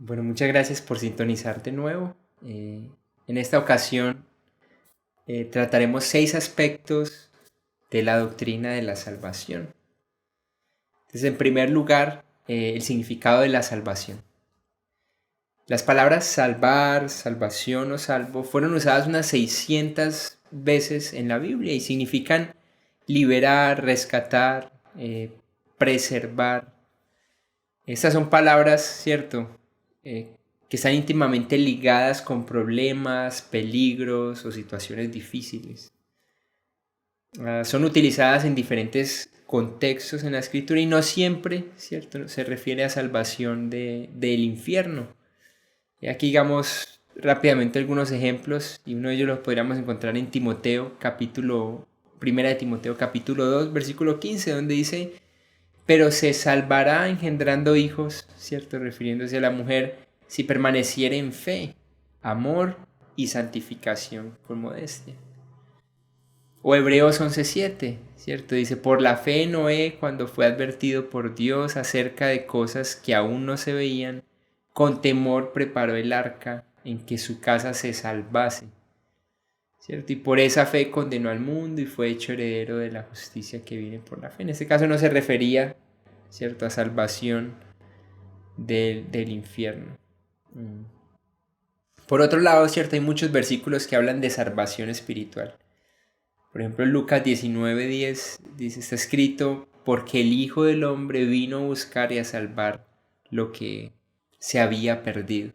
Bueno, muchas gracias por sintonizar de nuevo. En esta ocasión trataremos 6 aspectos de la doctrina de la salvación. Entonces, en primer lugar, el significado de la salvación. Las palabras salvar, salvación o salvo fueron usadas unas 600 veces en la Biblia y significan liberar, rescatar, preservar. Estas son palabras, ¿cierto? Eh, que están íntimamente ligadas con problemas, peligros o situaciones difíciles. Son utilizadas en diferentes contextos en la escritura y no siempre, ¿cierto? Se refiere a salvación del infierno. Y aquí digamos rápidamente algunos ejemplos y uno de ellos los podríamos encontrar en Primera de Timoteo capítulo 2 versículo 15, donde dice: pero se salvará engendrando hijos, ¿cierto? Refiriéndose a la mujer, si permaneciere en fe, amor y santificación con modestia. O Hebreos 11:7, ¿cierto? Dice: por la fe Noé, cuando fue advertido por Dios acerca de cosas que aún no se veían, con temor preparó el arca en que su casa se salvase, ¿cierto? Y por esa fe condenó al mundo y fue hecho heredero de la justicia que viene por la fe. En este caso no se refería, ¿cierto?, a salvación del infierno. Por otro lado, ¿cierto?, hay muchos versículos que hablan de salvación espiritual. Por ejemplo, en Lucas 19:10 dice: está escrito, porque el Hijo del Hombre vino a buscar y a salvar lo que se había perdido.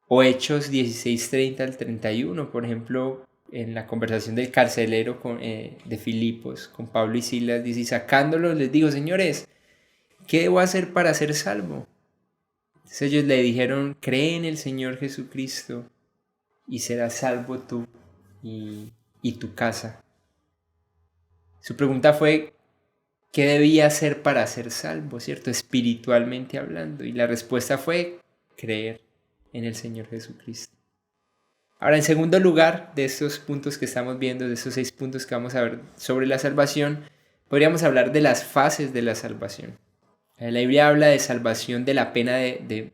O Hechos 16:30 al 31, por ejemplo, en la conversación del carcelero de Filipos con Pablo y Silas, dice: y sacándolos les digo, señores, ¿qué debo hacer para ser salvo? Entonces ellos le dijeron: cree en el Señor Jesucristo y serás salvo tú y tu casa. Su pregunta fue: ¿qué debía hacer para ser salvo, cierto? Espiritualmente hablando. Y la respuesta fue: creer en el Señor Jesucristo. Ahora, en segundo lugar, de estos puntos que estamos viendo, de estos 6 puntos que vamos a ver sobre la salvación, podríamos hablar de las fases de la salvación. La Biblia habla de salvación de la pena, de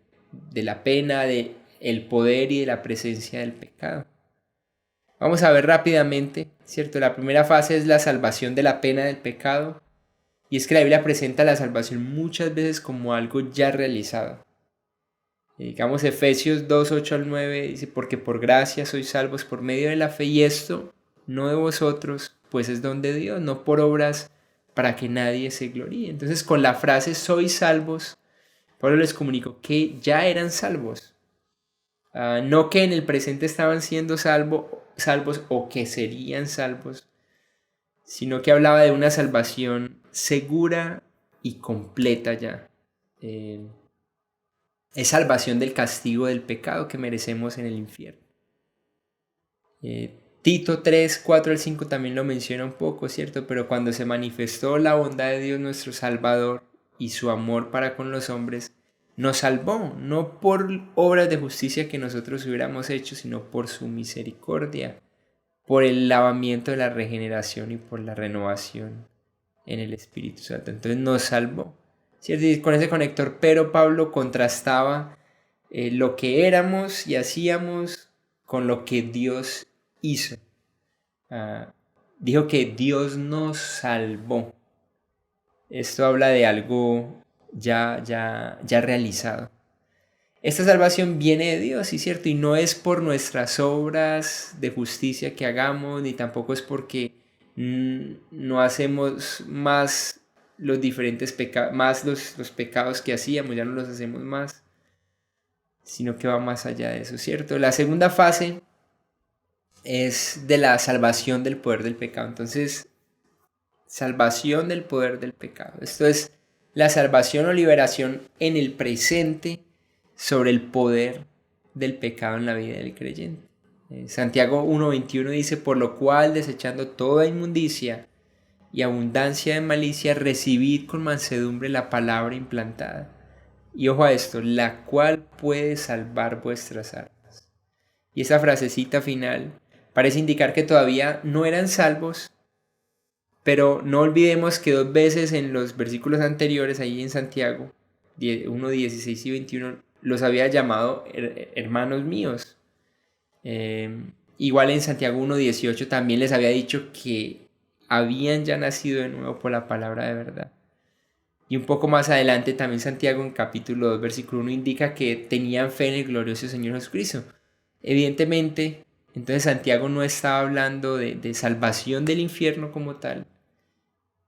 la pena, de el poder y de la presencia del pecado. Vamos a ver rápidamente, ¿cierto? La primera fase es la salvación de la pena del pecado. Y es que la Biblia presenta la salvación muchas veces como algo ya realizado. Digamos Efesios 2, 8 al 9 dice: porque por gracia sois salvos por medio de la fe, y esto no de vosotros, pues es don de Dios, no por obras, para que nadie se gloríe. Entonces, con la frase sois salvos, Pablo les comunicó que ya eran salvos. No que en el presente estaban siendo salvos o que serían salvos, sino que hablaba de una salvación segura y completa ya. Es salvación del castigo del pecado que merecemos en el infierno. Tito 3, 4 al 5 también lo menciona un poco, ¿cierto? Pero cuando se manifestó la bondad de Dios nuestro Salvador y su amor para con los hombres, nos salvó, no por obras de justicia que nosotros hubiéramos hecho, sino por su misericordia, por el lavamiento de la regeneración y por la renovación en el Espíritu Santo. Entonces nos salvó, ¿cierto? Y con ese conector, pero Pablo contrastaba lo que éramos y hacíamos con lo que Dios hizo. Dijo que Dios nos salvó. Esto habla de algo ya realizado. Esta salvación viene de Dios, ¿sí, cierto? Y no es por nuestras obras de justicia que hagamos, ni tampoco es porque no hacemos más los diferentes pecados, más los pecados que hacíamos, ya no los hacemos más, sino que va más allá de eso, ¿cierto? La segunda fase es de la salvación del poder del pecado. Entonces, salvación del poder del pecado. Esto es la salvación o liberación en el presente sobre el poder del pecado en la vida del creyente. Santiago 1:21 dice: por lo cual, desechando toda inmundicia y abundancia de malicia, recibid con mansedumbre la palabra implantada. Y ojo a esto: la cual puede salvar vuestras almas. Y esa frasecita final parece indicar que todavía no eran salvos, pero no olvidemos que 2 veces en los versículos anteriores, ahí en Santiago 1, 16 y 21, los había llamado hermanos míos. Igual en Santiago 1:18 también les había dicho que habían ya nacido de nuevo por la palabra de verdad. Y un poco más adelante también Santiago en capítulo 2 versículo 1 indica que tenían fe en el glorioso Señor Jesucristo. Evidentemente, entonces Santiago no estaba hablando de salvación del infierno como tal,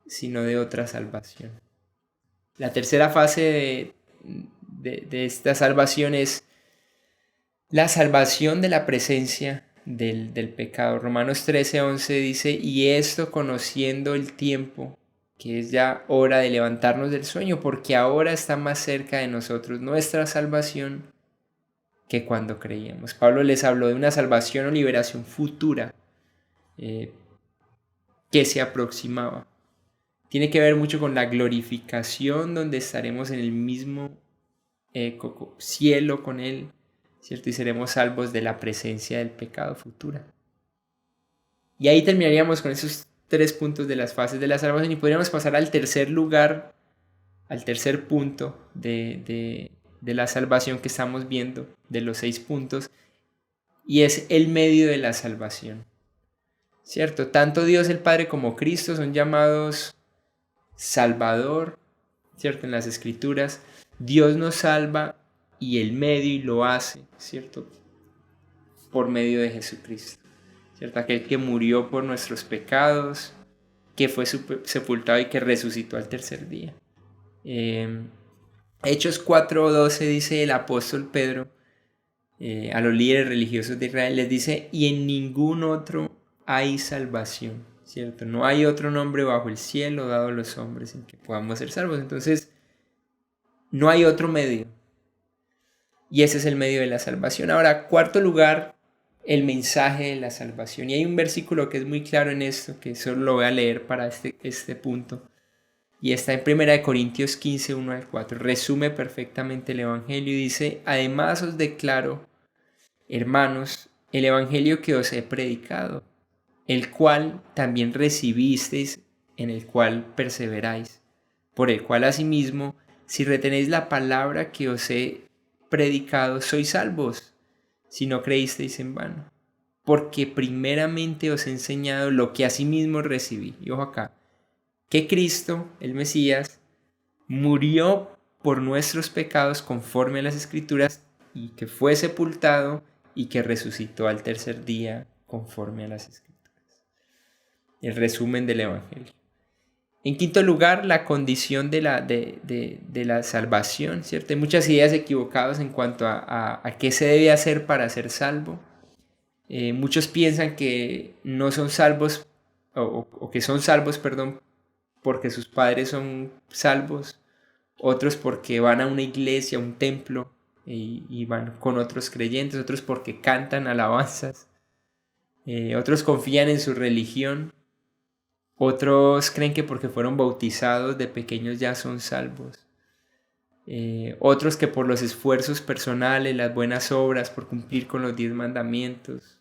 sino de otra salvación. La tercera fase de esta salvación es la salvación de la presencia del pecado. Romanos 13:11 dice, y esto conociendo el tiempo, que es ya hora de levantarnos del sueño, porque ahora está más cerca de nosotros nuestra salvación que cuando creíamos. Pablo les habló de una salvación o liberación futura que se aproximaba. Tiene que ver mucho con la glorificación, donde estaremos en el mismo cielo con Él, ¿cierto? Y seremos salvos de la presencia del pecado futura. Y ahí terminaríamos con esos 3 puntos de las fases de la salvación y podríamos pasar al tercer lugar, al tercer punto de la salvación que estamos viendo, de los 6 puntos, y es el medio de la salvación, ¿cierto? Tanto Dios el Padre como Cristo son llamados Salvador, ¿cierto? En las Escrituras, Dios nos salva y el medio y lo hace, ¿cierto? Por medio de Jesucristo, ¿cierto? Aquel que murió por nuestros pecados, que fue sepultado y que resucitó al tercer día. Hechos 4:12 dice el apóstol Pedro a los líderes religiosos de Israel, les dice, y en ningún otro hay salvación, ¿cierto? No hay otro nombre bajo el cielo dado a los hombres en que podamos ser salvos. Entonces, no hay otro medio. Y ese es el medio de la salvación. Ahora, cuarto lugar, el mensaje de la salvación. Y hay un versículo que es muy claro en esto, que solo lo voy a leer para este punto. Y está en 1 Corintios 15, 1-4. Resume perfectamente el Evangelio y dice, además os declaro, hermanos, el Evangelio que os he predicado, el cual también recibisteis, en el cual perseveráis, por el cual asimismo, si retenéis la palabra que os he predicado, sois salvos, si no creísteis en vano. Porque primeramente os he enseñado lo que asimismo recibí. Y ojo acá, que Cristo, el Mesías, murió por nuestros pecados conforme a las Escrituras y que fue sepultado y que resucitó al tercer día conforme a las Escrituras. El resumen del Evangelio. En quinto lugar, la condición de la salvación, ¿cierto? Hay muchas ideas equivocadas en cuanto a qué se debe hacer para ser salvo. Muchos piensan que no son salvos, o que son salvos, perdón, porque sus padres son salvos, otros porque van a una iglesia, a un templo y van con otros creyentes, otros porque cantan alabanzas, otros confían en su religión, otros creen que porque fueron bautizados de pequeños ya son salvos, otros que por los esfuerzos personales, las buenas obras, por cumplir con los 10 mandamientos,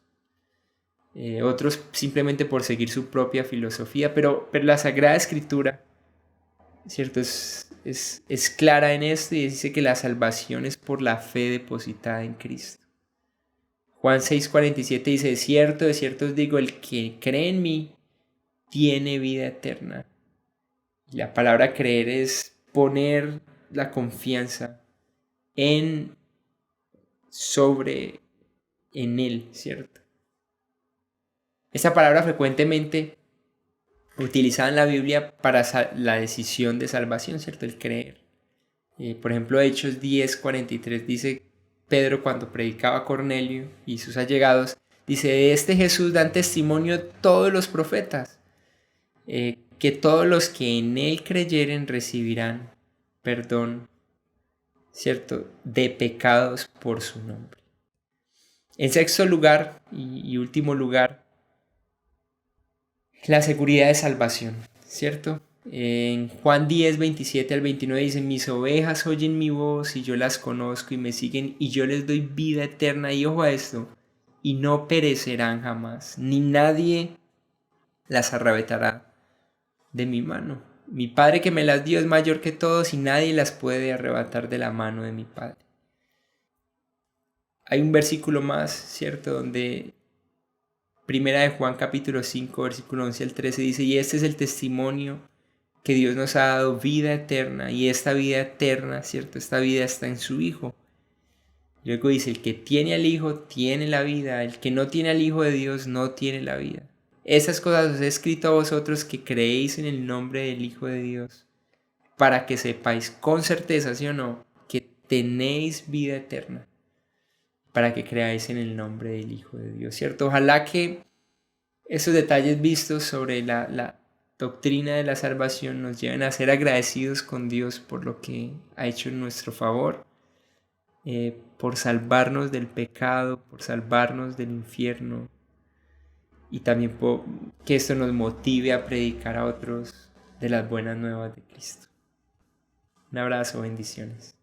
otros simplemente por seguir su propia filosofía, pero la Sagrada Escritura, ¿cierto? Es clara en esto y dice que la salvación es por la fe depositada en Cristo. Juan 6:47 dice, de cierto os digo, el que cree en mí tiene vida eterna. Y la palabra creer es poner la confianza en Él, ¿cierto? Esta palabra frecuentemente utilizada en la Biblia para la decisión de salvación, ¿cierto? El creer. Por ejemplo, Hechos 10:43 dice Pedro cuando predicaba a Cornelio y sus allegados, dice, de este Jesús dan testimonio todos los profetas, que todos los que en él creyeren recibirán perdón, ¿cierto? De pecados por su nombre. En sexto lugar y último lugar, la seguridad de salvación, ¿cierto? En Juan 10:27-29 dice, mis ovejas oyen mi voz y yo las conozco y me siguen y yo les doy vida eterna. Y ojo a esto, y no perecerán jamás, ni nadie las arrebatará de mi mano. Mi Padre que me las dio es mayor que todos y nadie las puede arrebatar de la mano de mi Padre. Hay un versículo más, ¿cierto? Donde Primera de Juan capítulo 5, versículo 11 al 13 dice, y este es el testimonio que Dios nos ha dado, vida eterna, y esta vida eterna, ¿cierto? Esta vida está en su Hijo. Luego dice, el que tiene al Hijo tiene la vida, el que no tiene al Hijo de Dios no tiene la vida. Estas cosas os he escrito a vosotros que creéis en el nombre del Hijo de Dios, para que sepáis con certeza, ¿sí o no?, que tenéis vida eterna, para que creáis en el nombre del Hijo de Dios, ¿cierto? Ojalá que esos detalles vistos sobre la doctrina de la salvación nos lleven a ser agradecidos con Dios por lo que ha hecho en nuestro favor, por salvarnos del pecado, por salvarnos del infierno, y también que esto nos motive a predicar a otros de las buenas nuevas de Cristo. Un abrazo, bendiciones.